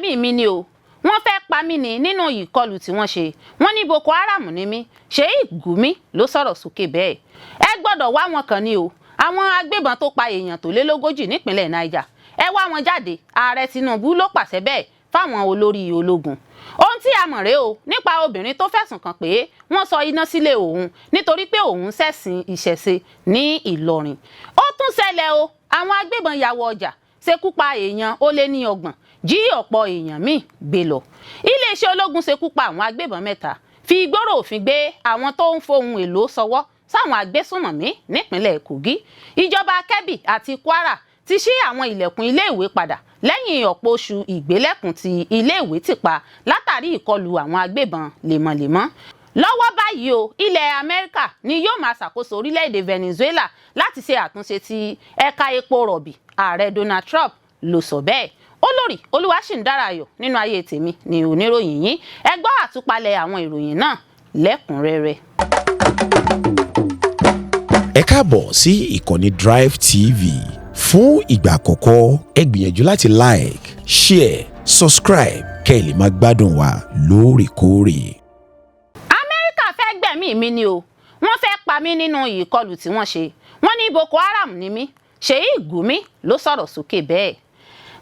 gbẹ̀mí mi ni o wọ́n fẹ́ pa mí ni nínú ìkọlù tí wọ́n ṣe wọ́n ní Boko Haram ní mí Sheikh Gumi ló sọ̀rọ̀ sókè bẹ́ẹ̀ ẹ gbọ́dọ̀ wá wọn kàn ní o àwọn agbébọn tó pa èèyàn tó lé lógójì nípínlẹ̀ Niger ẹ wá wọn jáde ààrẹ Tinubu ló pàṣẹ bẹ́ẹ̀ fáwọn olórí ológun ohun tí a mọ̀ rèé o nípa obìnrin tó fẹ̀sùn kàn pé wọ́n sọ iná sílé òun nítorí pé òun ṣẹ̀sìn ìṣẹ̀ṣe ní Ìlọrin ó tún ṣẹlẹ̀ o àwọn agbébọn ya wọ ọjà ṣekú pa èèyàn ó lé ní 30 jí ọ̀pọ̀ èèyàn míì gbé lọ iléeṣẹ́ ológun ṣekú pa àwọn agbébọn 3 fi ìgbóró òfin gbé àwọn tó ń fohùn èlò ṣọwọ́ sáwọn agbésùnmọ̀mí nípínlẹ̀ Kogi ìjọba Kebbi àti Kwara ti ṣí àwọn ilẹ̀kùn iléèwé padà lẹ́yìn ọ̀pọ̀ oṣù ìgbélẹ̀kùn tí iléèwé ti pa látàrí ìkọlù àwọn agbébọn lemọ́lemọ́ lọ́wọ́ báyìí o ilẹ̀ Amẹ́ríkà ni yóò máa ṣàkóso orílẹ̀-èdè Venezuela láti ṣe àtúnṣe ti ẹ̀ka epo rọ̀bì ààrẹ Donald Trump ló sọ bẹ́ẹ̀ olórí Olúwaṣìndárayọ̀ nínú ayé tèmi ni oníròyìn yín ẹ gbọ́ àtúpalẹ̀ àwọn ìròyìn náà lẹ́kùnrẹ́rẹ́. Ẹ káàbọ̀ sí ìkànnì Drive TV fún ìgbà àkọ́kọ́ ẹ gbìyànjú láti like, share, subscribe kẹ́ ẹ lè máa gbádùn wa lóòrèkóòrè. Amẹ́ríkà fẹ́ gbẹ̀mí mi ni o wọ́n fẹ́ pa mí nínú ìkọlù tí wọ́n ṣe wọ́n ní Boko Haram ní mí Sheikh Gumi ló sọ̀rọ̀ sókè bẹ́ẹ̀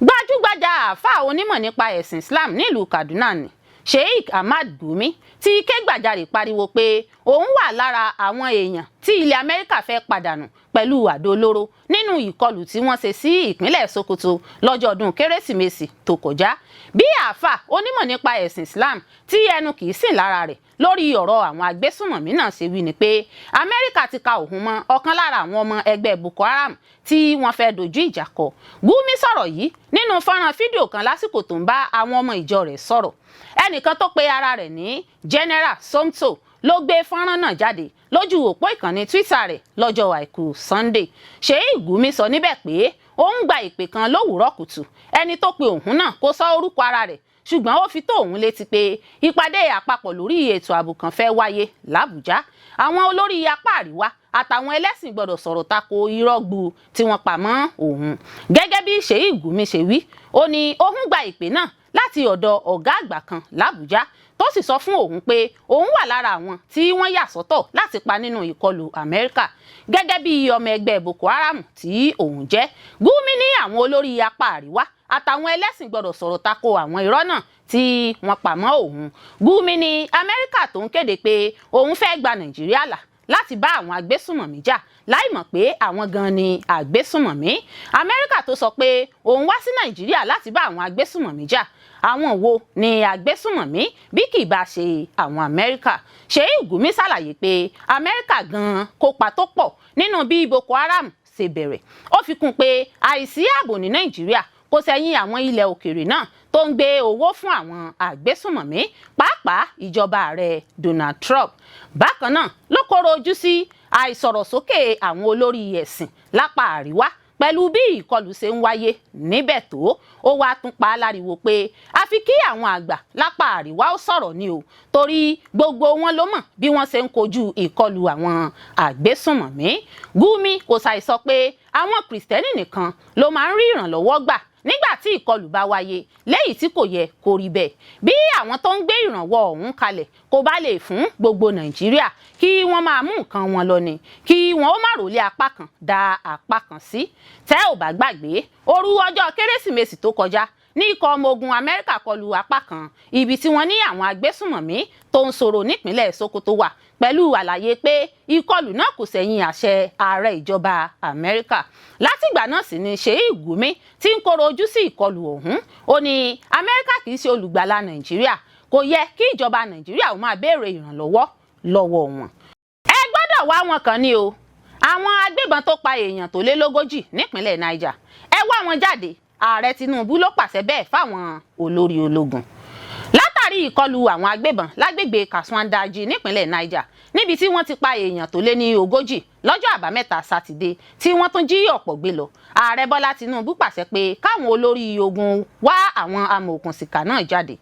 gbajúgbajà àáfàá onímọ̀ nípa ẹ̀sìn Islam nílùú Kaduna ni Sheikh Ahmad Gumi ti ké gbàjarè pariwo pé òun wà lára àwọn èèyàn tí ilẹ̀ Amẹ́ríkà fẹ́ pàdánù pẹ̀lú àdó olóró nínú ìkọlù tí wọ́n ṣe sí ìpínlẹ̀ Sokoto lọ́jọ́ ọdún Kérésìmesì tó kọjá bí àáfàá onímọ̀ nípa ẹ̀sìn Islam tí ẹnu kìí sìn lára rẹ̀ lórí ọ̀rọ̀ àwọn agbésùnmọ̀mí náà ṣe wí ni pé Amẹ́ríkà ti ka òun mọ́ ọ̀kan lára àwọn ọmọ ẹgbẹ́ Boko Haram tí wọ́n fẹ́ dojú ìjà kọ Gumi sọ̀rọ̀ yìí nínú fọ́nrán fídíò kan lásìkò tó ń bá àwọn ọmọ ìjọ rẹ̀ sọ̀rọ̀ ẹnìkan tó pe ara rẹ̀ ní General Somto ló gbé fọ́nrán náà jáde lójú òpó ìkànnì Twitter rẹ̀ lọ́jọ́ àìkú Sunday Sheikh Gumi sọ níbẹ̀ pé òun gba ìpè kan lówùúrọ̀ kùtù ẹni tó pe òun náà kò sọ orúkọ ara rẹ̀ ṣùgbọ́n ó fi tó òun létí pé ìpàdé àpapọ̀ lórí ètò ààbò kan fẹ́ wáyé l'Àbújá àwọn olórí apá àríwá àtàwọn ẹlẹ́sìn gbọ́dọ̀ sọ̀rọ̀ tako irọ́ gbu tí wọ́n pa mọ́ òun gẹ́gẹ́ bí Sheikh Gumi ṣe wí ó ní òun gba ìpè náà láti ọ̀dọ̀ ọ̀gá àgbà kan l'Àbújá tó sì sọ fún òun pé òun wà lára àwọn tí wọ́n yà sọ́tọ̀ láti pa nínú ìkọlù Amẹ́ríkà gẹ́gẹ́ bí ọmọ ẹgbẹ́ Boko Haram tí òun jẹ́ Gumi ní àwọn olórí apá àríwá àtàwọn ẹlẹ́sìn gbọ́dọ̀ sọ̀rọ̀ tako àwọn irọ́ náà tí wọ́n pa mọ́ òun Gumi ní Amẹ́ríkà tó ń kéde pé òun fẹ́ gba Nàìjíríà là láti bá àwọn agbésùnmọ̀mí jà láì mọ̀ pé àwọn gan ni agbésùnmọ̀mí Amẹ́ríkà tó sọ pé òun wá sí Nàìjíríà láti bá àwọn agbésùnmọ̀mí jà àwọn wo ni agbésùnmọ̀mí bí kì í bá ṣe àwọn Amẹ́ríkà Sheikh Gumi ṣàlàyé pé Amẹ́ríkà gan kópa tó pọ̀ nínú bí Boko Haram ṣe bẹ̀rẹ̀ ó fi kún pé àìsí ààbò ní Nàìjíríà kò sẹ́yìn àwọn ilẹ̀ òkèèrè náà tó ń gbé owó fún àwọn agbésùnmọ̀mí pàápàá ìjọba ààrẹ Donald Trump bákan náà ló kóró ojú sí àìsọ̀rọ̀sókè àwọn olórí ẹ̀sìn lápá àríwá pẹ̀lú bí ìkọlù ṣe ń wáyé níbẹ̀ tó ó wá tún pa á láriwo pé àfi kí àwọn àgbà lápá àríwá ó sọ̀rọ̀ ni o torí gbogbo wọn ló mọ̀ bí wọ́n ṣe ń kojú ìkọlù àwọn agbésùnmọ̀mí Gumi kò ṣàìsọ pé àwọn Kìrìsìtẹ́nì nìkan ló máa ń rí ìrànlọ́wọ́ gbà nígbà tí ìkọlù bá wáyé lẹ́yìn tí kò yẹ kó rí bẹ́ẹ̀ bí àwọn tó ń gbé ìrànwọ́ ọ̀hún kalẹ̀ kó bá lè fún gbogbo Nàìjíríà kí wọ́n máa mú nǹkan wọn lọ ni kí wọ́n ó má rọlé apá kan da apá kan sí tẹ́ ò bá gbàgbé òru ọjọ́ Kérésìmesì tó kọjá ní ikọ̀ ọmọ ogun Amẹ́ríkà kọlù apá kan ibi tí wọ́n ní àwọn agbésùnmọ̀mí tó ń ṣòro nípínlẹ̀ Sokoto wà pẹ̀lú àlàyé pé ìkọlù náà kò sẹ́yìn àṣẹ ààrẹ ìjọba Amẹ́ríkà látìgbà náà sì ni Sheikh Gumi tí ń kóró ojú sí ìkọlù ọ̀hún ó ní Amẹ́ríkà kì í ṣe olùgbàlà Nàìjíríà kò yẹ kí ìjọba Nàìjíríà ó máa béèrè ìrànlọ́wọ́ lọ́wọ́ wọn. ẹ gbọ́dọ̀ wá wọn kàn ní o àwọn agbébọn tó pa èèyàn tó lé lógójì nípínlẹ̀ Niger ẹ wá wọn jáde ààrẹ Tinubu ló pàṣẹ bẹ́ẹ̀ fáwọn olórí ológun látàrí ìkọlù àwọn agbébọn lágbègbè Kaswandaji nípínlẹ̀ Niger níbi tí wọ́n ti pa èèyàn tó lé ní 40 lọ́jọ́ àbámẹ́ta sátidé tí wọ́n tún jí ọ̀pọ̀ gbé lọ ààrẹ Bọ́lá Tinubu pàṣẹ pé káwọn olórí ogun wá àwọn amòòkùnsìkà náà jáde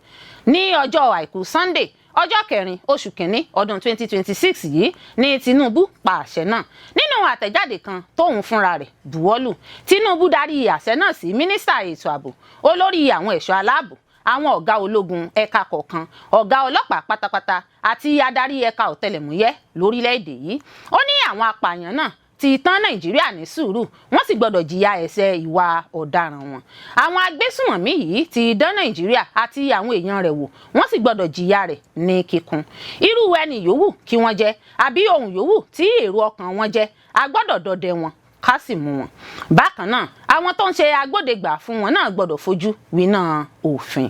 ní ọjọ́ àìkú Sunday ọjọ́ 4 oṣù kìíní ọdún 2026 yìí ni Tinubu pa àṣẹ náà nínú àtẹ̀jáde kan tóun fúnra rẹ̀ buwọ́lù Tinubu darí àṣẹ náà sí mínísítà ètò ààbò olórí àwọn ẹ̀ṣọ́ aláàbò àwọn ọ̀gá ológun ẹ̀ka kọ̀ọ̀kan ọ̀gá ọlọ́pàá pátápátá àti adarí ẹ̀ka ọ̀tẹlẹ̀múyẹ́ lórílẹ̀‐èdè yìí. Ó ní àwọn apààyàn náà ti tán Nàìjíríà ní sùúrù wọ́n sì gbọ́dọ̀ jìyà ẹ̀ṣẹ̀ ìwà ọ̀daràn wọn. Àwọn agbésùnmọ̀mí yìí ti dán Nàìjíríà àti àwọn èèyàn rẹ̀ wò wọ́n sì gbọ́dọ̀ jìyà rẹ̀ ní kíkún. Irú ẹni yòówù kí wọ́n jẹ́ àbí ohun yòówù tí èrò ọkàn wọn jẹ́ a gbọ́dọ̀ dọdẹ wọn ká sì mú wọn. Bákan náà àwọn tó ń ṣe agbódegbà fún wọn náà gbọ́dọ̀ fojú winá òfin.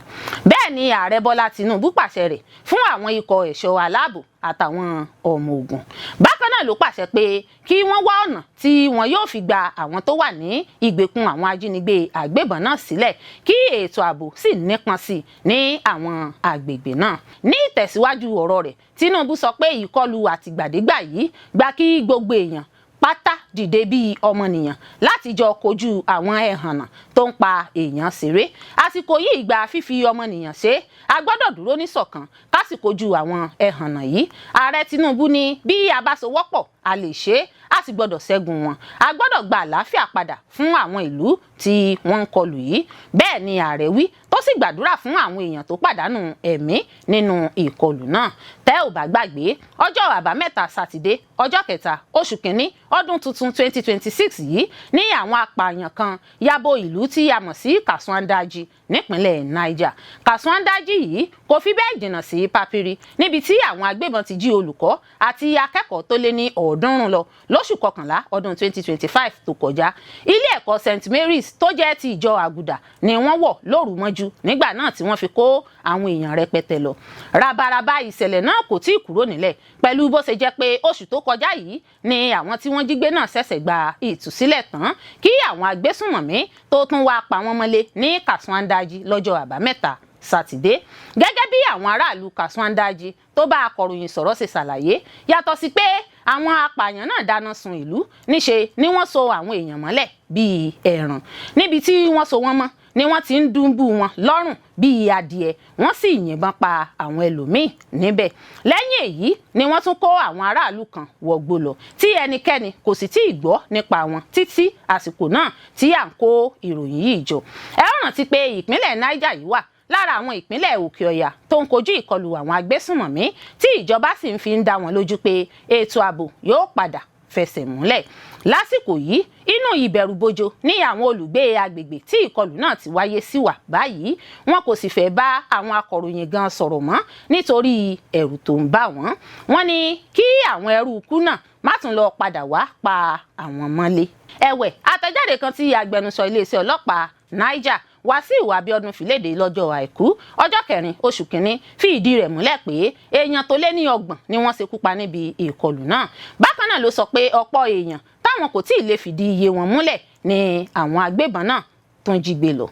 Bẹ́ẹ̀ ni ààrẹ Bọ́lá Tinubu pàṣẹ rẹ̀ fún àwọn ikọ̀ ẹ̀ṣọ́ aláàbò àtàwọn ọmọ ogun. Bákan náà ló pàṣẹ pé kí wọ́n wá ọ̀nà tí wọn yóò fi gba àwọn tó wà ní ìgbèkùn àwọn ajínigbé àgbébọn náà sílẹ̀ kí ètò ààbò sì nípọn sí i ní àwọn àgbègbè náà. Ní ìtẹ̀síwájú ọ̀rọ̀ rẹ̀ Tinubu sọ pé ìkọlù àtìgbàdégbà yìí gba kí gbogbo èèyàn pátá dìde bíi ọmọnìyàn láti jọ kojú àwọn ẹhànnà tó ń pa èèyàn ṣeré. Àsìkò yìí gba fífi ọmọnìyàn ṣe a gbọ́dọ̀ dúró níṣọ̀kan ká sì kojú àwọn ẹhànnà yìí. Ààrẹ Tinubu ní bí a bá sowọ́pọ̀ a lè ṣe é a sì gbọ́dọ̀ ṣẹ́gun wọn. A gbọ́dọ̀ gba àlàáfíà padà fún àwọn ìlú tí wọ́n ń kọlù yìí. Bẹ́ẹ̀ ni ààrẹ wí tó sì gbàdúrà fún àwọn èèyàn tó pàdánù ẹ̀mí nínú ìkọlù náà. Tẹ́ ò bá gbàgbé ọjọ́ àbámẹ́ta sátidé ọjọ́ 3 oṣù kìíní ọdún tuntun 2026 yìí ní àwọn apààyàn kan yabo ìlú tí a mọ̀ sí Kasuandaji nípínlẹ̀ Niger. Kasuandaji yìí kò fi bẹ́ẹ̀ jìnnà sí Papiri níbi tí àwọn agbébọn ti jí olùkọ́ àti akẹ́kọ̀ọ́ tó lé ní 300 lọ lóṣù kọkànlá ọdún 2025 tó kọjá. Ilé ẹ̀kọ́ St Mary's tó jẹ́ ti ìjọ Àgùdà ni wọ́n wọ̀ lóru mọ́jú nígbà náà tí wọ́n fi kó àwọn èèyàn rẹpẹtẹ lọ. Rabaraba ìṣẹ̀lẹ̀ náà kò tí ì kúrò nílẹ̀ pẹ̀lú bó ṣe jẹ́ pé oṣù tó kọjá yìí ni àwọn tí wọ́n jí gbé náà ṣẹ̀ṣẹ̀ gba ìtúsílẹ̀ tán kí àwọn agbésùnmọ̀mí tó tún wá pa wọ́n mọ́lé ní Kasuandaji lọ́jọ́ àbámẹ́ta sátidé. Gẹ́gẹ́ bí àwọn aráàlú Kasuandaji tó bá akọ̀ròyìn sọ̀rọ̀ ṣe ṣàlàyé yàtọ̀ sí pé àwọn apààyàn náà dáná sun ìlú níṣe ni wọ́n so àwọn èèyàn mọ́lẹ̀ bíi ẹran. Níbi tí wọ́n so wọ́n mọ́ ni wọ́n ti ń dùnbù wọn lọ́rùn bíi adìẹ wọ́n sì yìnbọn pa àwọn ẹlòmíín níbẹ̀. Lẹ́yìn èyí ni wọ́n tún kó àwọn aráàlú kan wọgbó lọ tí ẹnikẹ́ni kò sì tí ì gbọ́ nípa wọn títí àsìkò náà tí à ń kó ìròyìn yìí jọ. Ẹ rántí pé ìpínlẹ̀ Niger yìí wà lára àwọn ìpínlẹ̀ Òkè Ọ̀yà tó ń kojú ìkọlù àwọn agbésùnmọ̀mí tí ìjọba sì ń fi ń dá wọn lójú pé ètò ààbò yóò padà fẹsẹ̀ múlẹ̀. Lásìkò yìí inú ìbẹ̀rùbojo ní àwọn olùgbé agbègbè tí ìkọlù náà ti wáyé sí wà báyìí wọn kò sì fẹ́ bá àwọn akọ̀ròyìn gan sọ̀rọ̀ mọ́ nítorí ẹ̀rù tó ń bà wọ́n. Wọ́n ní kí àwọn ẹrú ikú náà má tún lọ padà wá pa àwọn mọ́lé. Ẹ̀wẹ̀ àtẹ̀jáde kan tí agbẹnusọ iléeṣẹ́ ọlọ́pàá Niger Wàsíù Abíọ́dún fi léde lọ́jọ́ àìkú ọjọ́ 4 oṣù kìíní fi ìdí rẹ̀ múlẹ̀ pé èèyàn tó lé ní 30 ni wọ́n ṣekú pa níbi ìkọlù náà. Bákan náà ló sọ pé ọ̀pọ̀ èèyàn táwọn kò tí ì lè fìdí iye wọn múlẹ̀ ni àwọn agbébọn náà tó ń jí gbé lọ.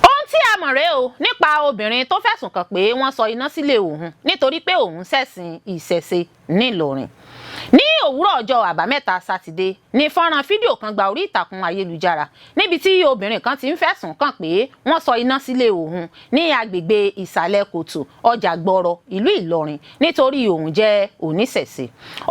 Ohun tí a mọ̀ rèé o nípa obìnrin tó fẹ̀sùn kàn pé wọ́n sọ iná sílé òun nítorí pé òun ṣẹ̀sìn ìṣẹ̀ṣe nílọrin. Ní òwúrọ̀ ọjọ́ àbámẹ́ta sátidé ni fọ́nrán fídíò kan gba orí ìtàkùn ayélujára níbi tí obìnrin kan ti ń fẹ̀sùn kàn pé wọ́n sọ iná sílé òun ní agbègbè ìsàlẹ̀ kòtò ọjà gbọ́rọ̀ ìlú Ìlọrin nítorí òun jẹ́ oníṣẹ̀ṣe.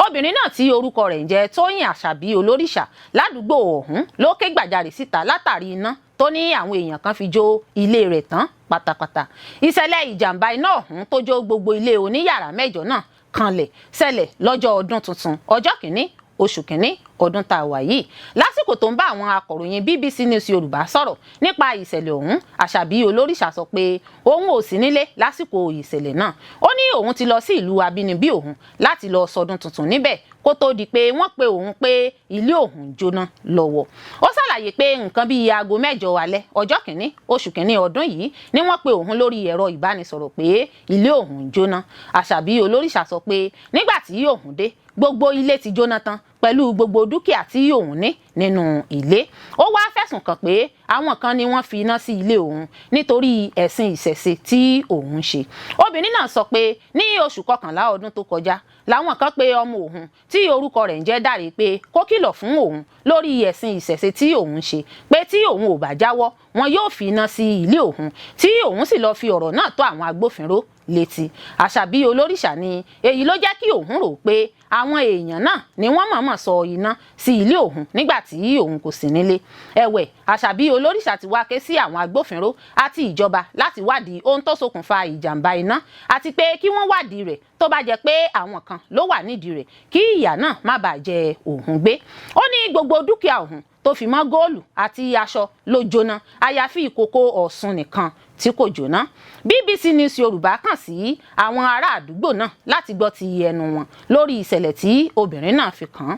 Obìnrin náà tí orúkọ rẹ̀ ń jẹ́ Tóyìn Àṣàbí Olóríṣà ládùúgbò ọ̀hún ló ké gbàjarè síta látàrí iná tó ní àwọn èèyàn kan fi jó ilé rẹ̀ tán pátápátá. Ìṣẹ̀lẹ̀ ìjàmbá iná ọ̀hún tó jó gbogbo ilé oníyàrá 8 náà kanlẹ̀ ṣẹlẹ̀ lọ́jọ́ ọdún tuntun ọjọ́ 1 oṣù kìíní ọdún tá a wà yìí. Lásìkò tó ń bá àwọn akọ̀ròyìn BBC News Yorùbá sọ̀rọ̀ nípa ìṣẹ̀lẹ̀ ọ̀hún Àṣàbí Olóríṣà sọ pé òun ò sí nílé lásìkò ìṣẹ̀lẹ̀ náà. Ó ní òun ti lọ sí ìlú abínibí òun láti lọ sọdún tuntun níbẹ̀ kó tó di pé wọ́n pe òun pé ilé òun jóná lọ́wọ́. Ó ṣàlàyé pé nǹkan bíi aago 9 alẹ́ ọjọ́ 1 oṣù kìíní ọdún yìí ni wọ́n pe òun lórí ẹ̀rọ ìbánisọ̀rọ̀ pé ilé òun jóná. Àṣàbí Olóríṣà sọ pé nígbà tí òun dé gbogbo ilé ti jóná tán pẹ̀lú gbogbo dúkìá tí òun ní nínú ilé. Ó wá fẹ̀sùn kàn pé àwọn kan ni wọ́n fi iná sí ilé òun nítorí ẹ̀sìn ìṣẹ̀ṣe tí òun ṣe. Obìnrin náà sọ pé ní oṣù kọkànlá ọdún tó kọjá làwọn kan pe ọmọ òun tí orúkọ rẹ̀ ń jẹ́ Dáre pé kó kìlọ̀ fún òun lórí ẹ̀sìn ìṣẹ̀ṣe tí òun ṣe pé tí òun ò bá jáwọ́ wọn yóò fi iná sí ilé òun tí òun sì lọ fi ọ̀rọ̀ náà tó àwọn agbófinró létí. Àṣàbí Olóríṣà ni èyí ló jẹ́ kí òun rò pé àwọn èèyàn náà ni wọ́n mọ̀ọ́mọ̀ sọ iná sí ilé òun nígbà tí òun kò sí nílé. ẹ̀wẹ̀ Àṣàbí Olórìṣà ti wá ké sí àwọn agbófinró àti ìjọba láti wádìí ohun tó ṣokùnfà ìjàmbá iná àti pé kí wọ́n wádìí rẹ̀ tó bá jẹ́ pé àwọn kan ló wà nídìí rẹ̀ kí ìyà náà má bàa jẹ òun gbé. ó ní gbogbo dúkìá òun tó fi mọ́ góòlù àti aṣọ ló jóná àyàfi ìkòkò Ọ̀ṣun nìkan tí kò jóná. BBC News Yorùbá kàn sí àwọn ará àdúgbò náà láti gbọ́ ti ẹnu wọn lórí ìṣẹ̀lẹ̀ tí obìnrin náà fi kàn án.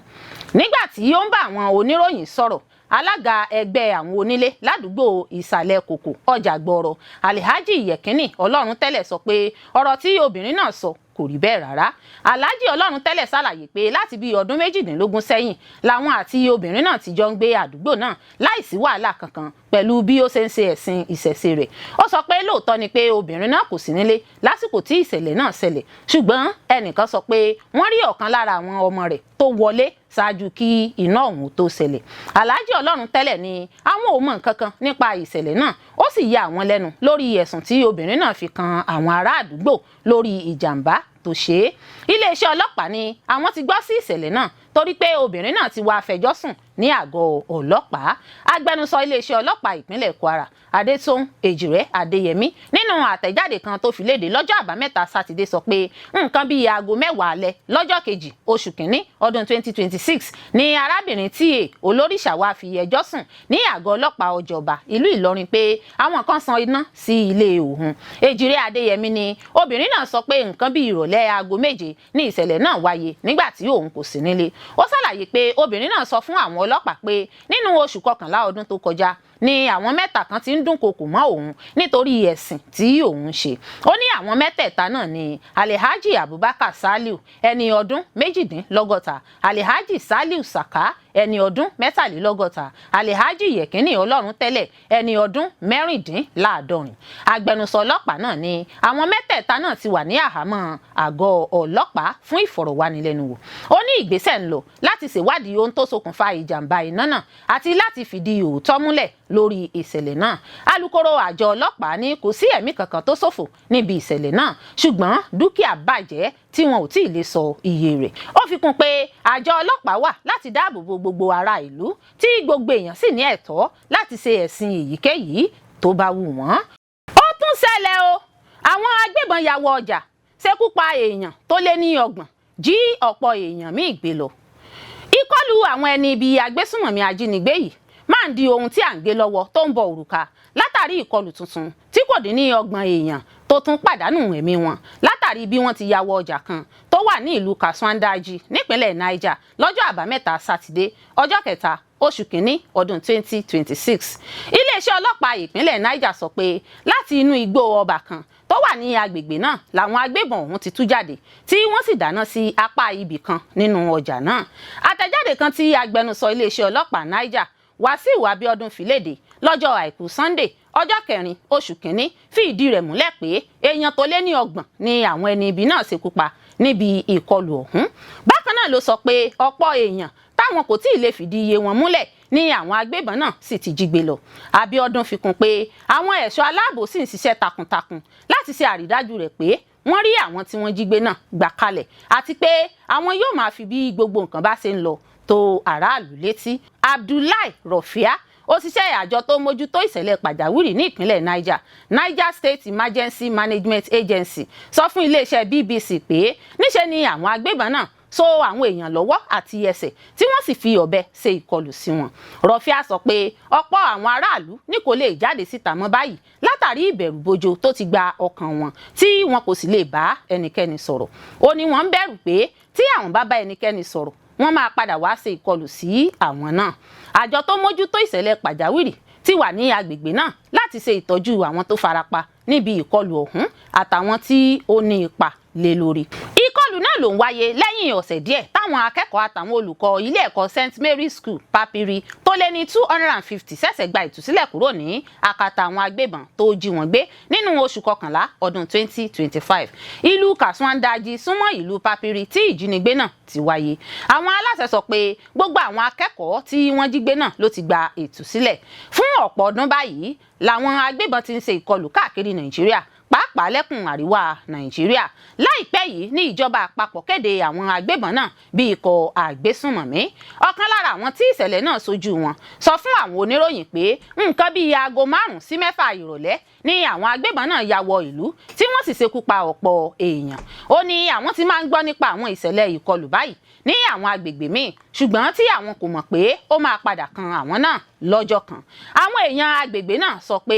nígbà tí ó ń bá àwọn oníròyìn sọ̀rọ̀ alága ẹgbẹ́ àwọn onílé ládùúgbò ìsàlẹ̀ kòkò ọjà gbọ́rọ̀ Alhaji Yekini Ọlọ́runtẹ́lẹ̀ sọ pé ọ̀rọ̀ tí obìnrin náà sọ kò rí bẹ́ẹ̀ rárá. Alhaji Ọlọ́runtẹ́lẹ̀ ṣàlàyé pé láti bí ọdún 18 sẹ́yìn làwọn àti obìnrin náà ti jọ ń gbé àdúgbò náà láìsí wàhálà kankan pẹ̀lú bí ó ṣe ń ṣe ẹ̀sìn ìṣẹ̀ṣe rẹ̀. ó sọ pé lóòótọ́ ni pé obìnrin náà kò sí nílé lásìkò tí ìṣẹ̀lẹ̀ náà ṣẹlẹ̀ ṣùgbọ́n ẹnìkan sọ pé wọ́n rí ọ̀kan lára àwọn ọmọ rẹ̀ tó wọlé ṣáájú kí iná ọ̀hún tó ṣẹlẹ̀. Alhaji Ọlọ́runtẹ́lẹ̀ ní àwọn ò mọ̀ nǹkan kan nípa ìṣẹ̀lẹ̀ náà ó sì ya àwọn lẹ́nu lórí ẹ̀sùn tí obìnrin náà fi kan àwọn ará àdúgbò lórí ìjàmbá tó ṣe é. Iléeṣẹ́ ọlọ́pàá ní àwọn ti gbọ́ sí ìṣẹ̀lẹ̀ náà torí pé obìnrin náà ti wá fẹjọ́ sùn ní àgọ́ ọlọ́pàá. Agbẹnusọ iléeṣẹ́ ọlọ́pàá ìpínlẹ̀ Kwara Adétòun Èjìrẹ́ Adéyẹmí nínú àtẹ̀jáde kan tó fi léde lọ́jọ́ àbámẹ́ta sátidé sọ pé nǹkan bíi aago 10 alẹ́ lọ́jọ́ kejì oṣù kìíní ọdún 2026 ni arábìnrin T.A. Olórìṣà wá fi ẹjọ́ sùn ní àgọ́ ọlọ́pàá ọjọ́ba ìlú Ìlọrin pé àwọn kan san iná sí ilé òun. Èjìrẹ́ Adéyẹmí ni obìnrin náà sọ pé nǹkan bíi ìrọ̀lẹ́ aago 7 ní ìṣẹ̀lẹ̀ náà wáyé nígbà tí òun kò sí nílé. ó ṣàlàyé pé obìnrin náà sọ fún àwọn ọlọ́pàá pé nínú oṣù kọkànlá ọdún tó kọjá ni àwọn mẹ́ta kan ti ń dúnkokò mọ́ òun nítorí ẹ̀sìn tí òun ṣe. ó ní àwọn mẹ́tẹ̀ẹ̀ta náà ni Alhaji Abubakar Saliu ẹni ọdún 62, Alhaji Saliu Saka ẹni ọdún 63, Alhaji Yekini Ọlọ́runtẹ́lẹ̀ ẹni ọdún 64. agbẹnusọ ọlọ́pàá náà ní àwọn mẹ́tẹ̀ẹ̀ta náà ti wà ní àhámọ́ àgọ́ ọlọ́pàá fún ìfọ̀rọ̀wánilẹ́nuwò. ó ní ìgbésẹ̀ ń lọ láti ṣèwádìí ohun tó ṣokùnfà ìjàmbá iná náà àti láti fìdí òótọ́ múlẹ̀ lórí ìṣẹ̀lẹ̀ náà. alukoro àjọ ọlọ́pàá ní kò sí ẹ̀mí kankan tó ṣòfò níbi ìṣẹ̀lẹ̀ náà ṣùgbọ́n dúkìá bàjẹ́ tí wọn ò tí ì lè sọ iye rẹ̀. ó fi kún pé àjọ ọlọ́pàá wà láti dáàbò bo gbogbo ará ìlú tí gbogbo èèyàn sì ní ẹ̀tọ́ láti ṣe ẹ̀sìn èyíkéyìí tó bá wù wọ́n. ó tún ṣẹlẹ̀ o àwọn agbébọn ya wọ ọjà ṣekú pa èèyàn tó lé ní 30 jí ọ̀pọ̀ èèyàn míì gbé lọ. ìkọlù àwọn ẹni ibi agbésùnmọ̀mí ajínigbé yìí máa ń di ohun tí à ń gbé lọ́wọ́ tó ń bọ òrùka látàrí ìkọlù tuntun tí kò dín ní 30 èèyàn tó tún pàdánù ẹ̀mí wọn látàrí bí wọ́n ti ya wọ ọjà kan tó wà ní ìlú Kasuandaji nípínlẹ̀ Niger lọ́jọ́ àbámẹ́ta sátidé ọjọ́ 3 oṣù kìíní ọdún 2026. iléeṣẹ́ ọlọ́pàá ìpínlẹ̀ Niger sọ pé láti inú igbó ọba kan tó wà ní agbègbè náà làwọn agbébọn ọ̀hún ti tú jáde tí wọ́n sì dáná sí apá ibì kan nínú ọjà náà. àtẹ̀jáde kan tí agbẹnusọ iléeṣẹ́ ọlọ́pàá Niger Wàsíù Abíọ́dún fi léde lọ́jọ́ àìkú Sunday ọjọ́ 4 oṣù kìíní fi ìdí rẹ̀ múlẹ̀ pé èèyàn tó lé ní 30 ni àwọn ẹni ibi náà ṣekú pa níbi ìkọlù ọ̀hún. bákan náà ló sọ pé ọ̀pọ̀ èèyàn táwọn kò tí ì lè fìdí iye wọn múlẹ̀ ní àwọn agbébọn náà sì ti jí gbé lọ. Abíọ́dún fi kún pé àwọn ẹ̀ṣọ́ aláàbò sì ń ṣiṣẹ́ takuntakun láti ṣe àrídájú rẹ̀ pé wọ́n rí àwọn tí wọ́n jí gbé náà gbà kalẹ̀ àti pé àwọn yóò máa fi bí gbogbo nǹkan bá ṣe ń lọ tó aráàlú létí. Abdullahi Rofia òṣìṣẹ́ àjọ tó mójútó ìṣẹ̀lẹ̀ pàjáwìrì ní ìpínlẹ̀ Niger State Emergency Management Agency sọ fún iléeṣẹ́ BBC pé níṣe ni àwọn agbébọn náà so àwọn èèyàn lọ́wọ́ àti ẹsẹ̀ tí wọ́n sì fi ọ̀bẹ ṣe ìkọlù sí wọn. Rofia sọ pé ọ̀pọ̀ àwọn aráàlú ní kò lè jáde síta mọ́ báyìí látàrí ìbẹ̀rù bojo tó ti gba ọkàn wọn tí wọn kò sì lè bá ẹnikẹ́ni sọ̀rọ̀. ó ní wọ́n ń bẹ̀rù pé tí àwọn bá bá ẹnikẹ́ni sọ̀rọ̀ wọ́n máa padà wá ṣe ìkọlù sí àwọn náà. àjọ tó mójútó ìṣẹ̀lẹ̀ pàjáwìrì ti wà ní agbègbè náà láti ṣe ìtọ́jú àwọn tó farapa níbi ìkọlù ọ̀hún àtàwọn tí ó ní ipa lé lórí. ìkọlù náà ló ń wáyé lẹ́yìn ọ̀sẹ̀ díẹ̀ táwọn akẹ́kọ̀ọ́ àtàwọn olùkọ́ ilé ẹ̀kọ́ St Mary's School Papiri tó lé ní 250 ṣẹ̀ṣẹ̀ gba ìtúsílẹ̀ kúrò ní àkàtà àwọn agbébọn tó jí wọn gbé nínú oṣù kọkànlá ọdún 2025. ìlú Kasuandaji súnmọ́ ìlú Papiri tí ìjínigbé náà ti wáyé. àwọn aláṣẹ sọ pé gbogbo àwọn akẹ́kọ̀ọ́ tí wọ́n jí gbé náà ló ti gba ìtúsílẹ̀. fún ọ̀pọ̀ ọdún báyìí làwọn agbébọn ti ń ṣe ìkọlù káàkiri Nàìjíríà pàápàá lẹ́kùn àríwá Nàìjíríà. Láìpẹ́ yìí ní ìjọba àpapọ̀ kéde àwọn agbébọn náà bí ikọ̀ àgbésùnmọ̀mí. Ọ̀kan lára àwọn tí ìṣẹ̀lẹ̀ náà ṣojú wọn sọ fún àwọn oníròyìn pé nǹkan bíi aago 5 sí 6 ìrọ̀lẹ́ ni àwọn agbébọn náà ya wọ ìlú tí wọ́n sì ṣekú pa ọ̀pọ̀ èèyàn. Ó ní àwọn ti máa ń gbọ́ nípa àwọn ìṣẹ̀lẹ̀ ìkọlù báyìí ní àwọn agbègbè míì ṣùgbọ́n tí àwọn kò mọ̀ pé ó máa padà kan àwọn náà lọ́jọ́ kan. Àwọn èèyàn agbègbè náà sọ pé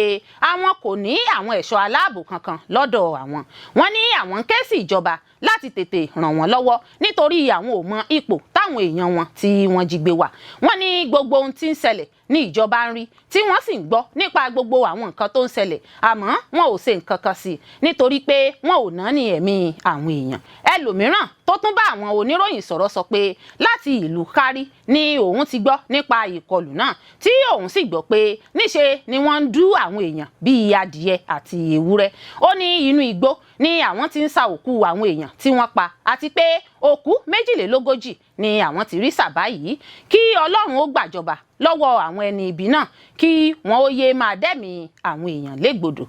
àwọn kò ní àwọn ẹ̀ṣọ́ aláàbò kankan lọ́dọ̀ àwọn. Wọ́n ní àwọn ń ké sí ìjọba láti tètè ràn wọ́n lọ́wọ́ nítorí àwọn ò mọ ipò táwọn èèyàn wọn tí wọ́n jí gbé wà. Wọ́n ní gbogbo ohun tí ń ṣẹlẹ̀ ní ìjọba ń rí tí wọ́n sì ń gbọ́ nípa gbogbo àwọn nǹkan tó ń ṣẹlẹ̀ àmọ́ wọn ò ṣe nǹkan kan sí i nítorí pé wọn ò náání ẹ̀mí àwọn èèyàn. Ẹlòmíràn tó tún bá àwọn oníròyìn sọ̀rọ̀ sọ pé láti ìlú Kárí ni òun ti gbọ́ nípa ìkọlù náà tí òun sì gbọ́ pé níṣe ni wọ́n ń dú àwọn èèyàn bíi adìẹ àti ewúrẹ́. Ó ní inú igbó ni àwọn ti ń sa òkú àwọn èèyàn tí wọ́n pa àti pé òkú 42 ni àwọn ti rí sà báyìí. Kí Ọlọ́run ó gbàjọba lọ́wọ́ àwọn ẹni ibi náà kí wọ́n ó yé máa dẹ́mi àwọn èèyàn légbodò.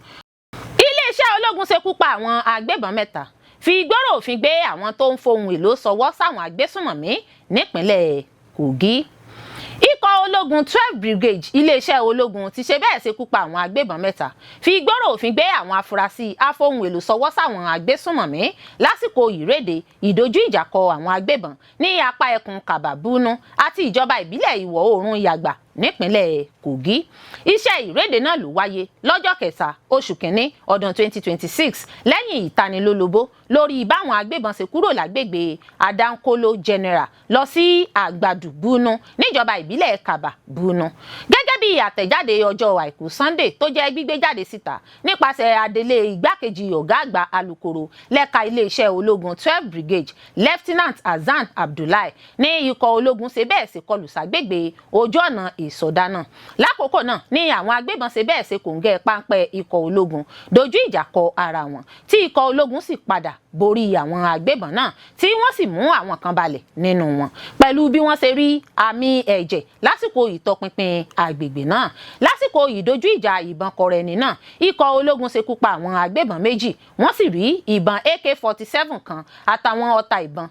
Iléeṣẹ́ ológun ṣekú pa àwọn agbébọn 3 fi gbọ́rọ̀ òfin gbé àwọn tó ń fohùn èlò ṣọwọ́ sáwọn agbésùnmọ̀mí nípínlẹ̀ Kogi. Ikọ̀ ológun 12 Brigade iléeṣẹ́ ológun ti ṣe bẹ́ẹ̀ ṣekú pa àwọn agbébọn 3 fi gbọ́rọ̀ òfin gbé àwọn afurasí afóhùn èlò ṣọwọ́ sáwọn agbésùnmọ̀mí lásìkò ìréde ìdojú ìjà kọ àwọn agbébọn ní apá ẹkùn Kàbà-Búnú àti ìjọba ìbílẹ̀ ìwọ̀ oòrùn Yàgbà nípínlẹ̀ Kogi. Iṣẹ́ ìréde náà ló wáyé lọ́jọ́ 7 oṣù kìíní ọdún 2026 lẹ́yìn ìtanilólobó lórí báwọn agbébọn ṣe kúrò lágbègbè Adankolo General lọ sí Àgbàdù-Búnú níjọba ìbílẹ̀ Kàbà-Búnú. Gẹ́gẹ́ bí àtẹ̀jáde ọjọ́ Àìkú Sunday tó jẹ́ gbígbé jáde síta nípasẹ̀ adelé igbákejì ọ̀gá àgbà alukoro lẹ́ka iléeṣẹ́ ológun 12 Brigade Lieutenant Hasan Abdullahi ní ikọ̀ ológun ṣe bẹ́ẹ̀ ṣe kọlù ságbègbè ojú ọ̀nà ìsọdá náà. Lákòókò náà ni àwọn agbébọn ṣe bẹ́ẹ̀ ṣe kòǹgẹ́ páńpẹ́ ikọ̀ ológun dojú ìjà kọ ara wọn tí ikọ̀ ológun sì padà borí àwọn agbébọn náà tí wọ́n sì mú àwọn kan balẹ̀ nínú wọn pẹ̀lú bí wọ́n ṣe rí àmì ẹ̀jẹ̀ lásìkò ìtọpinpin agbègbè náà. Lásìkò ìdojú ìjà ìbọn kọrẹni náà ikọ̀ ológun ṣekú pa àwọn agbébọn 2 wọ́n sì rí ìbọn AK-47 kan àtàwọn ọta ìbọn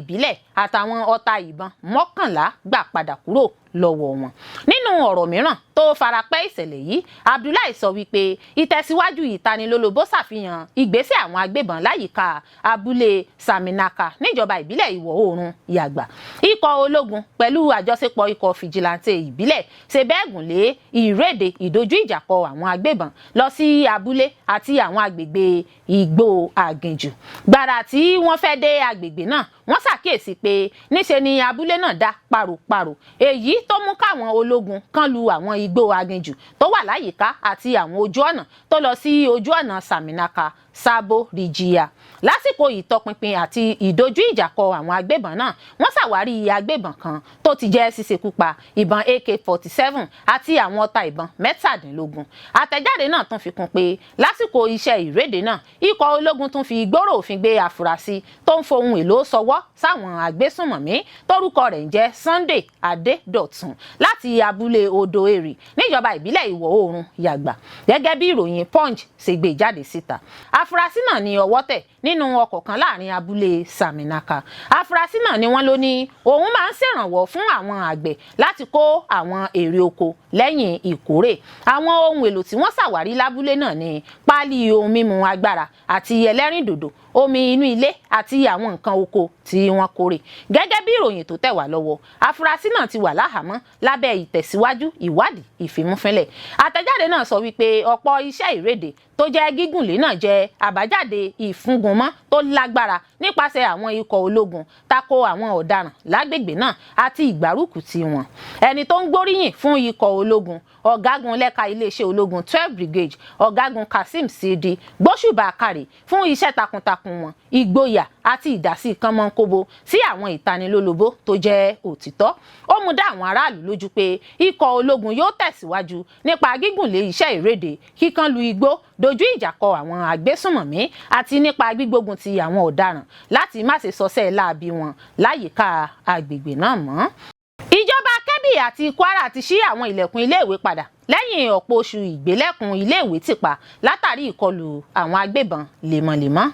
ìbílẹ̀ àtàwọn ọta ìbọn 11 gbà padà kúrò lọ́wọ́ wọn. Nínú ọ̀rọ̀ mìíràn tó farapẹ́ ìṣẹ̀lẹ̀ yìí Abdullahi sọ wípé ìtẹ̀síwájú ìtanilólobó ṣàfihàn ìgbésẹ̀ àwọn agbébọn láyìíká abúlé Saminaka níjọba ìbílẹ̀ ìwọ̀ oòrùn Yàgbà. Ikọ̀ ológun pẹ̀lú àjọṣepọ̀ ikọ̀ fìjìláńtẹ̀ ìbílẹ̀ ṣe bẹ́ẹ̀ gùn lé ìréde ìdojú ìjà kọ àwọn agbébọn lọ sí abúlé àti àwọn agbègbè Igbó Aginjù. Gbàrà tí wọ́n fẹ́ dé agbègbè náà wọ́n ṣàkíyèsí pé níṣe ni abúlé náà dá páropáro èyí tó mú káwọn ológun kan lu àwọn Igbó Aginjù tó wà láyìíká àti àwọn ojú ọ̀nà tó lọ sí ojú ọ̀nà Saminaka Sabo Rijia. Lásìkò ìtọpinpin àti ìdojú ìjà kọ àwọn agbébọn náà wọ́n ṣàwárí agbébọn kan tó ti jẹ́ ṣíṣekúpa ìbọn AK-47 àti àwọn ọta ìbọn 17. Àtẹ̀jáde náà tún fi kún pé lásìkò iṣẹ́ ìréde náà ikọ̀ ológun tún fi gbọ́rọ̀ òfin gbé afurasí tó ń fohùn èlò ṣọwọ́ sáwọn agbésùnmọ̀mí tórúkọ rẹ̀ ń jẹ́ Sunday Adédọ̀tun láti abúlé Odò Èrì níjọba ìbílẹ̀ ìwọ̀ oòrùn Yàgbà. Gẹ́gẹ́ bí ìròyìn Punch ṣe gbé jáde síta afurasí náà ní ọwọ́ tẹ̀ nínú ọkọ̀ kan láàrin abúlé Saminaka. Afurasí náà ni wọ́n ló ní òun máa ń ṣèrànwọ́ fún àwọn àgbẹ̀ láti kó àwọn èrè oko lẹ́yìn ìkórè. Àwọn ohun èlò tí wọ́n ṣàwárí lábúlé náà ní páálí ohun mímu agbára àti ẹlẹ́rìndòdò omi inú ilé àti àwọn nǹkan oko tí wọ́n kórè. Gẹ́gẹ́ bí ìròyìn tó tẹ̀ wá lọ́wọ́ afurasí náà ti wà láhàámọ́ lábẹ́ ìtẹ̀síwájú ìwádìí ìfimúfínlẹ̀. Àtẹ̀jáde náà sọ wípé ọ̀pọ̀ iṣẹ́ ìréde tó jẹ́ gígùnlé náà jẹ́ àbájáde ìfúngunmọ́ tó lágbára nípasẹ̀ àwọn ikọ̀ ológun tako àwọn ọ̀daràn lágbègbè náà àti ìgbárùkù tí wọn. Ẹni tó ń gbóríyìn fún ikọ̀ ológun ọ̀gágun lẹ́ka iléeṣẹ́ ológun 12 Brigade ọ̀gágun Kasim Sidi gbóṣùbà káre fún iṣẹ́ takuntakun wọn ìgboyà àti ìdásí kánmọ́nkóbo sí àwọn ìtanilólobó tó jẹ́ òtítọ́. Ó mú dá àwọn aráàlú lójú pé ikọ̀ ológun yóò tẹ̀síwájú nípa gígùnlé iṣẹ́ ìréde kíkan lu igbó dojú ìjà kọ àwọn agbésùnmọ̀mí àti nípa gbígbógun ti àwọn ọ̀daràn láti má ṣe sọsẹ́ láabi wọn láyìíká agbègbè náà mọ́. Ìjọba Kebbi àti Kwara ti ṣí àwọn ilẹ̀kùn iléèwé padà lẹ́yìn ọ̀pọ̀ oṣù ìgbélẹ̀kùn iléèwé tìpa látàrí ìkọlù àwọn agbébọn lemọ́lemọ́.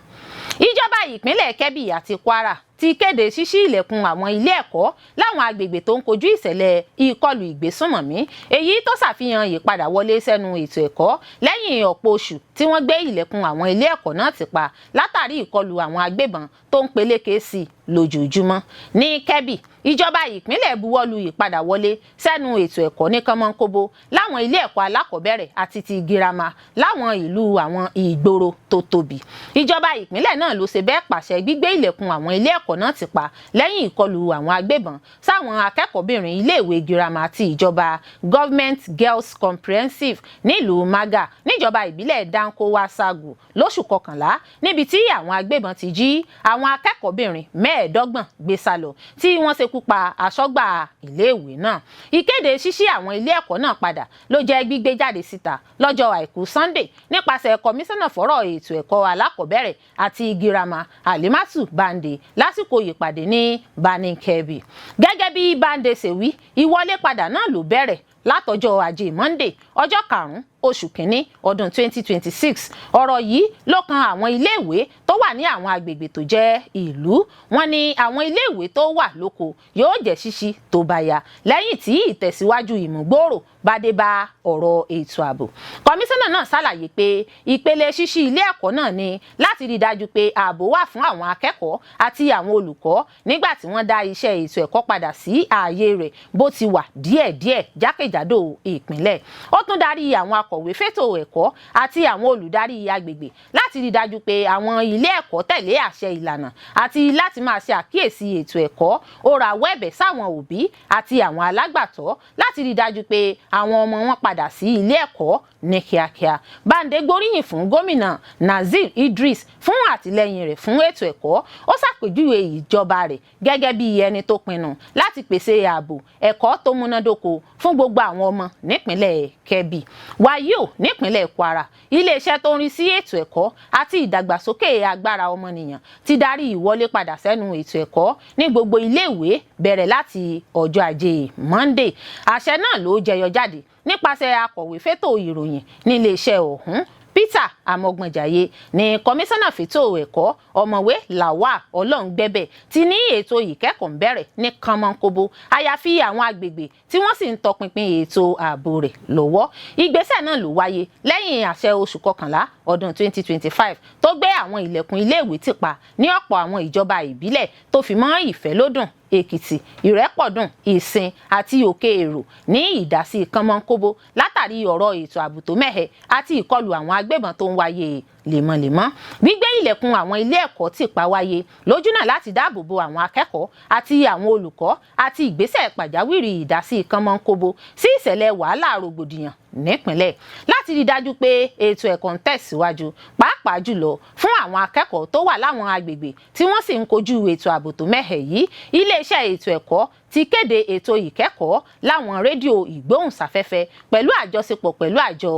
Ìjọba ìpínlẹ̀ Kebbi àti Kwara ti kéde ṣíṣí ilẹ̀kùn àwọn ilé ẹ̀kọ́ láwọn agbègbè tó ń kojú ìṣẹ̀lẹ̀ ìkọlù ìgbésùnmọ̀mí, èyí tó ṣàfihàn ìpadà wọlé sẹ́nu ètò ẹ̀kọ́ lẹ́yìn ọ̀pọ̀ oṣù tí wọ́n gbé ilẹ̀kùn àwọn ilé ẹ̀kọ́ náà tìpa látàrí ìkọlù àwọn agbébọn tó ń peléke sí lójoojúmọ́. Ní Kebbi, ìjọba ìpínlẹ̀ buwọ́lu ìpadà wọlé sẹ́nu ètò ẹ̀kọ́ ní kánmọ́nkóbó láwọn ilé ẹ̀kọ́ alákọ̀ọ́bẹ̀rẹ̀ àti ti girama láwọn ìlú àwọn ìgboro tó tóbi. Ìjọba ìpínlẹ̀ náà ló ṣe bẹ́ẹ̀ pàṣẹ gbígbé ilẹ̀kùn àwọn ilé ẹ̀kọ́ náà ti pa lẹ́yìn ìkọlù àwọn agbébọn sáwọn akẹ́kọ̀ọ́bìnrin iléèwé girama ti ìjọba Government Girls Comprehensive nílùú Maga níjọba ìbílẹ̀ Dankowa Sagu lóṣù kọkànlá, níbi tí àwọn agbébọn ti jí àwọn akẹ́kọ̀ọ́bìnrin 25 gbé sálọ tí wọ́n ṣekú pa aṣọ́gbà iléèwé náà. Ìkéde ṣíṣí àwọn ilé ẹ̀kọ́ náà padà ló jẹ́ gbígbé jáde síta lọ́jọ́ àìkú Sunday nípasẹ̀ kọmíṣánná fọ́rọ̀ ètò ẹ̀kọ́ alákọ̀ọ́bẹ̀rẹ̀ àti girama Alimatu Bande lásìkò ìpàdé ní Birnin Kebbi. Gẹ́gẹ́ bí Bande ṣe wí, ìwọlé padà náà ló bẹ̀rẹ̀ látọjọ́ Ajé Monday ọjọ́ 5 oṣù kínní ọdún 2026. Ọ̀rọ̀ yìí ló kan àwọn iléèwé tó wà ní àwọn agbègbè tó jẹ́ ìlú. Wọ́n ní àwọn iléèwé tó wà lóko yóò jẹ́ ṣíṣí tó bá yá lẹ́yìn tí ìtẹ̀síwájú ìmúgbòòrò bá dé bá ọ̀rọ̀ ètò ààbò. Kọmíṣánná náà ṣàlàyé pé ìpele ṣíṣí ilé ẹ̀kọ́ náà ni láti rí dájú pé ààbò wà fún àwọn akẹ́kọ̀ọ́ àti àwọn olùkọ́ nígbà tí wọ́n dá iṣẹ́ ètò ẹ̀kọ́ padà sí ààyè rẹ̀ bó ti wà díẹ̀díẹ̀ jákèjádò ìpínlẹ̀. Ó tún darí àwọn akọ̀wé fétò ẹ̀kọ́ àti àwọn olùdarí agbègbè láti rí dájú pé àwọn ilé ẹ̀kọ́ tẹ̀lé àṣẹ ìlànà àti láti máa ṣe àkíyèsí ètò ẹ̀kọ́. Ó rawọ́ ẹ̀bẹ̀ sáwọn òbí àti àwọn alágbàtọ́ láti rí dájú pé àwọn ọmọ wọn padà sí ilé ẹ̀kọ́ ní kíákíá. Bande gbóríyìn fún gómìnà Nazir Idris fún àtìlẹ́yìn rẹ̀ fún ètò ẹ̀kọ́. Ó ṣàpèjúwe ìjọba rẹ̀ gẹ́gẹ́ bí ẹni tó pinnu láti pèsè ààbò ẹ̀kọ́ tó múnádóko fún gbogbo àwọn ọmọ nípínlẹ̀ Kebbi. Wàyíò nípínlẹ̀ Kwara, iléeṣẹ́ tó ń rí sí ètò ẹ̀kọ́ àti ìdàgbàsókè agbára ọmọnìyàn ti darí ìwọlé padà sẹ́nu ètò ẹ̀kọ́ ní gbogbo iléèwé bẹ̀rẹ̀ láti ọjọ́ Ajé Monday. Àṣẹ náà ló jẹyọ jáde nípasẹ̀ akọ̀wé fétò ìròyìn ní iléeṣẹ́ ọ̀hún Peter Amogbonjaye ní kọmíṣánná fétò ẹ̀kọ́ ọ̀mọ̀wé Lawal Ọlọ́ngbẹ́bẹ̀ ti ní ètò ìkẹ́kọ̀ọ́ ń bẹ̀rẹ̀ ní kánmọ́nkóbó àyàfi àwọn agbègbè tí wọ́n sì ń tọpinpin ètò ààbò rẹ̀ lọ́wọ́. Ìgbésẹ̀ náà ló wáyé lẹ́yìn àṣẹ oṣù kọkànlá ọdún 2025 tó gbé àwọn ilẹ̀kùn iléèwé tìpa ní ọ̀pọ̀ àwọn ìjọba ìbílẹ̀ tó fi mọ́ Ìfẹ́lódùn, Èkìtì, Ìrẹ́pọ̀dùn, Ìsìn àti Òkè Èrò ní ìdásí kánmọ́nkóbó látàrí ọ̀rọ̀ ètò ààbò tó mẹ́hẹ àti ìkọlù àwọn agbébọn tó ń wáyé lemọ́lemọ́. Gbígbé ilẹ̀kùn àwọn ilé ẹ̀kọ́ tìpa wáyé lójúnà láti dáàbò bo àwọn akẹ́kọ̀ọ́ àti àwọn olùkọ́ àti ìgbésẹ̀ pàjáwìrì ìdásí kánmọ́nkóbó sí ìṣẹ̀lẹ̀ wàhálà rògbòdìyàn nípìnlẹ̀ láti rí dájú pé ètò ẹ̀kọ́ ń tẹ̀síwájú pàápàá jùlọ fún àwọn akẹ́kọ̀ọ́ tó wà láwọn agbègbè tí wọ́n sì ń kojú ètò ààbò tó mẹ́hẹ yìí. Iléeṣẹ́ ètò ẹ̀kọ́ ti kéde ètò ìkẹ́kọ̀ọ́ láwọn rédíò ìgbóhùnsáfẹ́fẹ́ pẹ̀lú àjọṣepọ̀ pẹ̀lú àjọ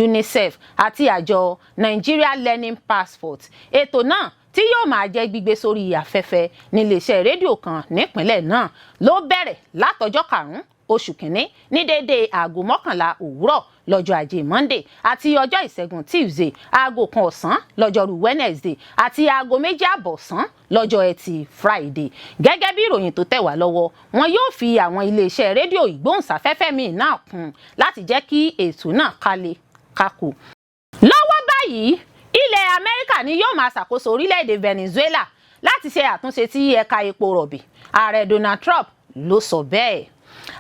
UNICEF àti àjọ Nigeria Learning Passport. Ètò náà tí yóò máa jẹ́ gbígbé sórí afẹ́fẹ́ níléeṣẹ́ rédíò kan nípínlẹ̀ náà ló bẹ̀rẹ̀ látọjọ́ 5 oṣù kínní ní déédéé aago 11 òwúrọ̀ lọ́jọ́ Ajé Monday àti ọjọ́ Ìṣẹ́gun Tuesday aago 1 ọ̀sán lọ́jọ́rú Wednesday àti aago 2:30 ọ̀sán lọ́jọ́ Ẹtì Friday. Gẹ́gẹ́ bí ìròyìn tó tẹ̀ wá lọ́wọ́, wọn yóò fi àwọn iléeṣẹ́ rédíò ìgbóhùnsáfẹ́fẹ́ míì náà kún láti jẹ́ kí ètò náà kálé kákò. Lọ́wọ́ báyìí, ilẹ̀ Amẹ́ríkà ni yóò máa ṣàkóso orílẹ̀-èdè Venezuela láti ṣe àtúnṣe sí ẹ̀ka epo rọ̀bì. Ààrẹ Donald Trump ló sọ bẹ́ẹ̀.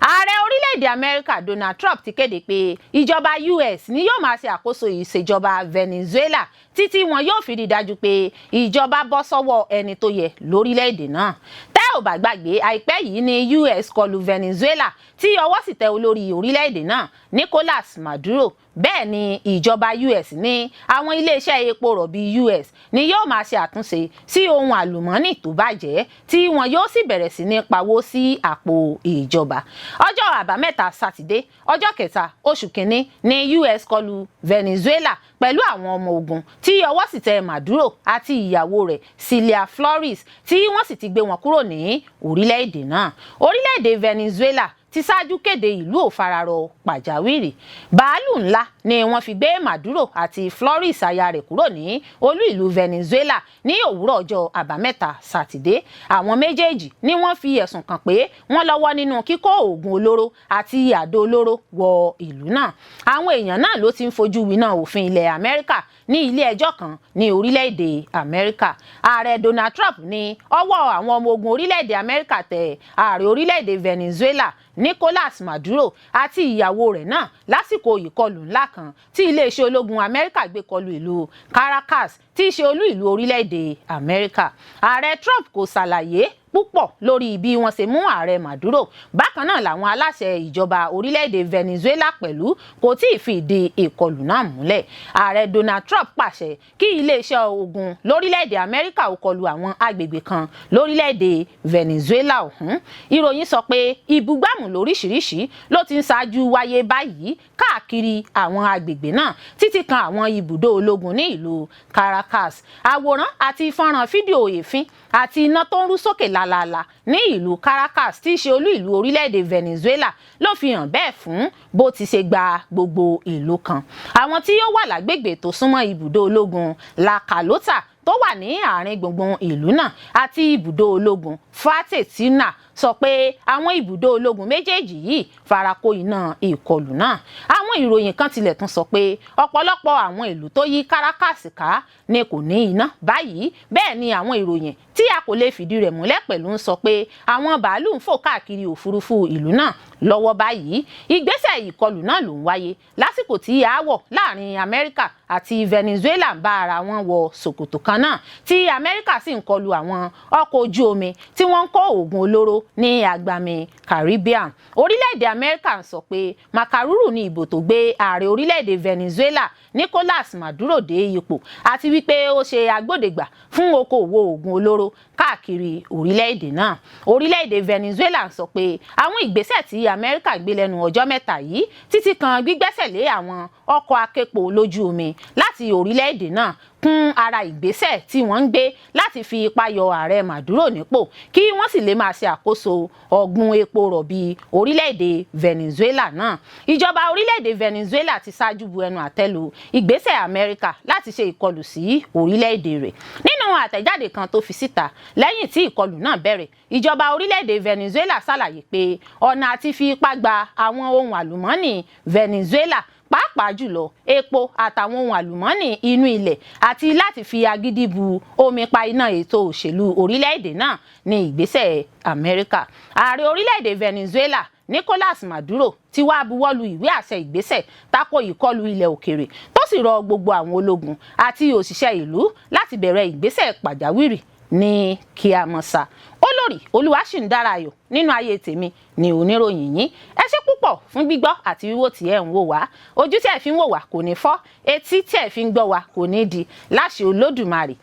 Ààrẹ orílẹ̀-èdè Amẹ́ríkà Donald Trump ti kéde pé ìjọba US ni yóò máa ṣe àkóso ìṣèjọba Venezuela títí wọn yóò fi rí dájú pé ìjọba bọ́ sọ́wọ́ ẹni tó yẹ lórílẹ̀-èdè náà. Tẹ́ ò bá gbàgbé, àìpẹ́ yìí ni US kọlù Venezuela tí ọwọ́ sì tẹ olórí orílẹ̀-èdè náà Nicolas Maduro. Bẹ́ẹ̀ ni ìjọba US ní àwọn iléeṣẹ́ epo rọ̀bì US ni yóò máa ṣe àtúnṣe sí ohun àlùmọ́ọ́nì tó bàjẹ́ tí wọn yóò sì bẹ̀rẹ̀ sí ní pawó sí àpò ìjọba. Ọjọ́ àbámẹ́ta Sátidé ọjọ́ 3 oṣù kínní ni US kọlù Venezuela pẹ̀lú àwọn ọmọ ogun tí ọwọ́ sì tẹ Maduro àti ìyàwó rẹ̀ Cilia Flores tí wọ́n sì ti gbé wọn kúrò ní orílẹ̀-èdè náà. Orílẹ̀-èdè Venezuela ti ṣáájú kéde ìlú òfararọ pàjáwìrì. Bàálù ńlá ni wọ́n fi gbé Maduro àti Flores aya rẹ̀ kúrò ní olú ìlú Venezuela ní òwúrọ̀ ọjọ́ àbámẹ́ta Sátidé. Àwọn méjèèjì ni wọ́n fi ẹ̀sùn kàn pé wọ́n lọ́wọ́ nínú kíkó oògùn olóró àti àdó olóró wọ ìlú náà. Àwọn èèyàn náà ló ti ń fojú winá òfin ilẹ̀ Amẹ́ríkà ní ilé ẹjọ́ kan ní orílẹ̀-èdè Amẹ́ríkà. Ààrẹ Donald Trump ní ọwọ́ àwọn ọmọ ogun orílẹ̀-èdè Amẹ́ríkà tẹ ààrẹ orílẹ̀-èdè Venezuela Nicolas Maduro àti ìyàwó rẹ̀ náà lásìkò ìkọlù ńlá kan tí iléeṣẹ́ ológun Amẹ́ríkà gbé kọlù ìlú Caracas tí í ṣe olú ìlú orílẹ̀-èdè Amẹ́ríkà. Ààrẹ Trump kò ṣàlàyé púpọ̀ lórí bí wọ́n ṣe mú ààrẹ Maduro. Bákan náà làwọn aláṣẹ ìjọba orílẹ̀-èdè Venezuela pẹ̀lú kò tí ì fi ìdí ìkọlù náà múlẹ̀. Ààrẹ Donald Trump pàṣẹ kí iléeṣẹ́ ogun lórílẹ̀-èdè Amẹ́ríkà ó kọlù àwọn agbègbè kan lórílẹ̀-èdè Venezuela ọ̀hún. Ìròyìn sọ pé ìbúgbàmù lóríṣiríṣi ló ti ń ṣáájú wáyé báyìí káàkiri àwọn agbègbè náà títí kan àwọn ibùdó ológun ní ìlú Caracas. Àwòrán àti fọ́nrán fídíò èéfín àti iná tó ń rú sókè lálaalà ní ìlú Caracas tí í ṣe olú ìlú orílẹ̀-èdè Venezuela ló fi hàn bẹ́ẹ̀ fún bó ti ṣe gba gbogbo ìlú kan. Àwọn tí ó wà lágbègbè tó súnmọ́ ibùdó ológun La Calota tó wà ní àárín gbùngbùn ìlú náà àti ibùdó ológun Fatetina sọ pé àwọn ibùdó ológun méjèèjì yìí farakó iná ìkọlù náà. Àwọn ìròyìn kan tilẹ̀ tún sọ pé ọ̀pọ̀lọpọ̀ àwọn ìlú tó yí Caracas ká ni kò ní iná báyìí. Bẹ́ẹ̀ ni àwọn ìròyìn tí a kò lè fìdí rẹ̀ múlẹ̀ pẹ̀lú ń sọ pé àwọn bàálù ń fò káàkiri òfurufú ìlú náà lọ́wọ́ báyìí. Ìgbésẹ̀ ìkọlù náà ló ń wáyé lásìkò tí aáwọ̀ láàrin Amẹ́ríkà àti Venezuela ń bá ara wọn wọ ṣòkòtò kan náà tí Amẹ́ríkà sì ń kọlù àwọn ọkọ̀ ojú omi tí wọ́n ń kó oògùn olóró ní agbami Caribbean. Orílẹ̀-èdè Amẹ́ríkà ń sọ pé màkàrúrù ni ìbò tó gbé ààrẹ orílẹ̀-èdè Venezuela Nicolas Maduro dé ipò àti wípé ó ṣe agbódegbà fún okòwò oògùn olóró káàkiri orílẹ̀-èdè náà. Orílẹ̀-èdè Venezuela ń sọ pé àwọn ìgbésẹ̀ tí Amẹ́ríkà gbé lẹ́nu ọjọ́ mẹ́ta yìí títí kan gbígbẹ́sẹ̀ lé àwọn ọkọ̀ aképo lójú omi láti orílẹ̀-èdè náà kún ara ìgbésẹ̀ tí wọ́n ń gbé láti fi ipá yọ ààrẹ Maduro nípò kí wọ́n sì lè máa ṣe àkóso ọ̀gbun epo rọ̀bì orílẹ̀-èdè Venezuela náà. Ìjọba orílẹ̀-èdè Venezuela ti ṣáájú bu ẹnu àtẹ́ lu ìgbésẹ̀ Amẹ́ríkà láti ṣe ìkọlù sí orílẹ̀-èdè rẹ̀. Nínú àtẹ̀jáde kan tó fi síta lẹ́yìn tí ìkọlù náà bẹ̀rẹ̀, ìjọba orílẹ̀-èdè Venezuela ṣàlàyé pé ọ̀nà àti fi ipá gba àwọn ohun àlùmọ́ọ́nì Venezuela pàápàá jùlọ epo àtàwọn ohun àlùmọ́ọ́nì inú ilẹ̀ àti láti fi agídí bu omi pa iná ètò òṣèlú orílẹ̀-èdè náà ní ìgbésẹ̀ Amẹ́ríkà. Ààrẹ orílẹ̀-èdè Venezuela Nicolas Maduro ti wá buwọ́lu ìwé àṣẹ ìgbésẹ̀ tako ìkọlù ilẹ̀ òkèrè tó sì rọ gbogbo àwọn ológun àti òṣìṣẹ́ ìlú láti bẹ̀rẹ̀ ìgbésẹ̀ pàjáwìrì ní kíámọ́sá. Olórí Olúwaṣìndáráyọ̀ nínú ayé tèmi ni oníròyìn yín. Ẹ ṣé púpọ̀ fún gbígbọ́ àti wíwò tí ẹ ń wò wá. Ojú tí ẹ fi ń wò wá kò ní fọ́, etí tí ẹ fi ń gbọ́ wá kò ní di láṣẹ Olódùmarè.